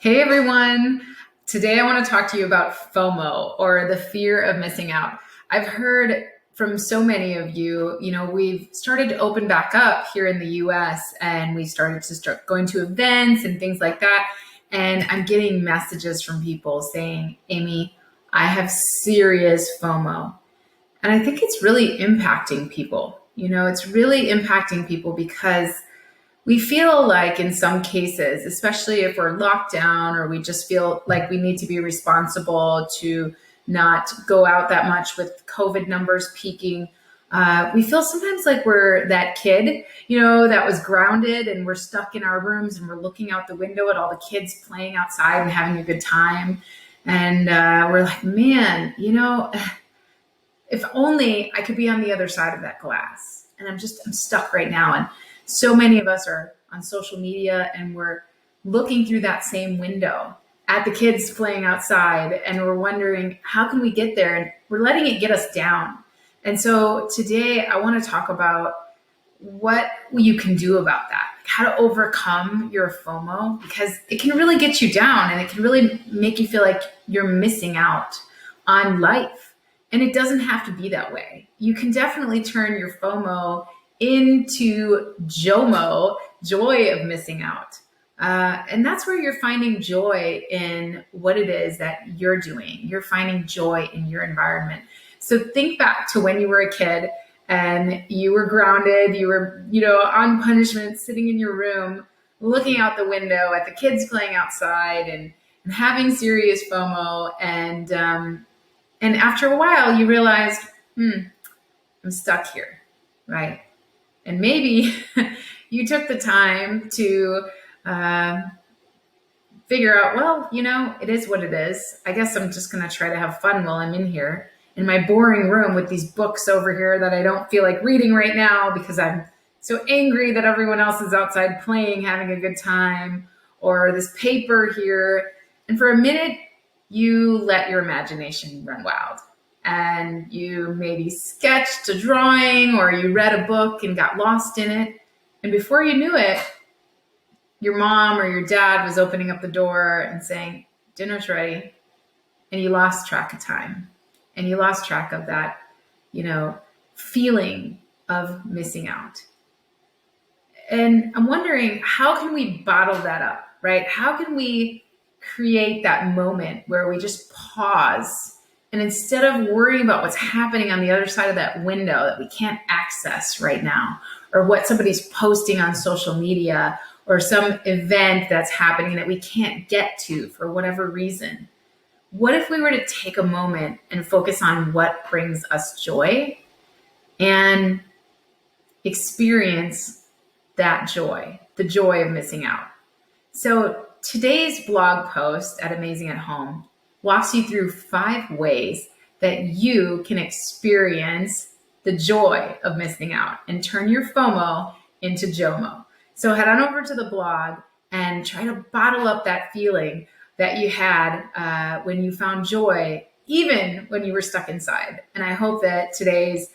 Hey everyone. Today I want to talk to you about FOMO, or the fear of missing out. I've heard from so many of you, we've started to open back up here in the US and we started to start going to events and things like that. And I'm getting messages from people saying, Amy, I have serious FOMO. And I think it's really impacting people. It's really impacting people because we feel like in some cases, especially if we're locked down or we just feel like we need to be responsible to not go out that much with COVID numbers peaking, we feel sometimes like we're that kid, that was grounded and we're stuck in our rooms and we're looking out the window at all the kids playing outside and having a good time. And we're like, man, if only I could be on the other side of that glass. And I'm stuck right now. And so many of us are on social media and we're looking through that same window at the kids playing outside and we're wondering, how can we get there? And we're letting it get us down. And so today I want to talk about what you can do about that, how to overcome your FOMO, because it can really get you down and it can really make you feel like you're missing out on life. And it doesn't have to be that way. You can definitely turn your FOMO into JOMO, joy of missing out. And that's where you're finding joy in what it is that you're doing. You're finding joy in your environment. So think back to when you were a kid and you were grounded, you were, on punishment, sitting in your room, looking out the window at the kids playing outside and having serious FOMO. And after a while you realized, I'm stuck here, right? And maybe you took the time to figure out, well, it is what it is. I guess I'm just going to try to have fun while I'm in here in my boring room with these books over here that I don't feel like reading right now because I'm so angry that everyone else is outside playing, having a good time, or this paper here. And for a minute, you let your imagination run wild. And you maybe sketched a drawing or you read a book and got lost in it. And before you knew it, your mom or your dad was opening up the door and saying, dinner's ready. And you lost track of time. And you lost track of that, feeling of missing out. And I'm wondering, how can we bottle that up, right? How can we create that moment where we just pause and instead of worrying about what's happening on the other side of that window that we can't access right now, or what somebody's posting on social media, or some event that's happening that we can't get to for whatever reason, what if we were to take a moment and focus on what brings us joy and experience that joy, the joy of missing out? So today's blog post at Amazing at Home walks you through 5 ways that you can experience the joy of missing out and turn your FOMO into JOMO. So head on over to the blog and try to bottle up that feeling that you had when you found joy, even when you were stuck inside. And I hope that today's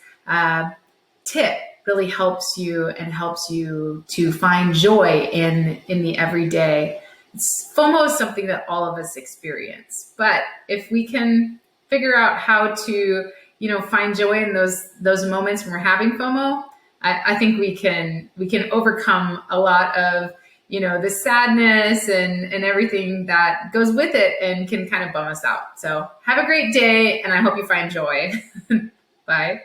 tip really helps you and helps you to find joy in the everyday. FOMO is something that all of us experience, but if we can figure out how to, find joy in those moments when we're having FOMO, I think we can overcome a lot of, the sadness and everything that goes with it and can kind of bum us out. So have a great day, and I hope you find joy. Bye.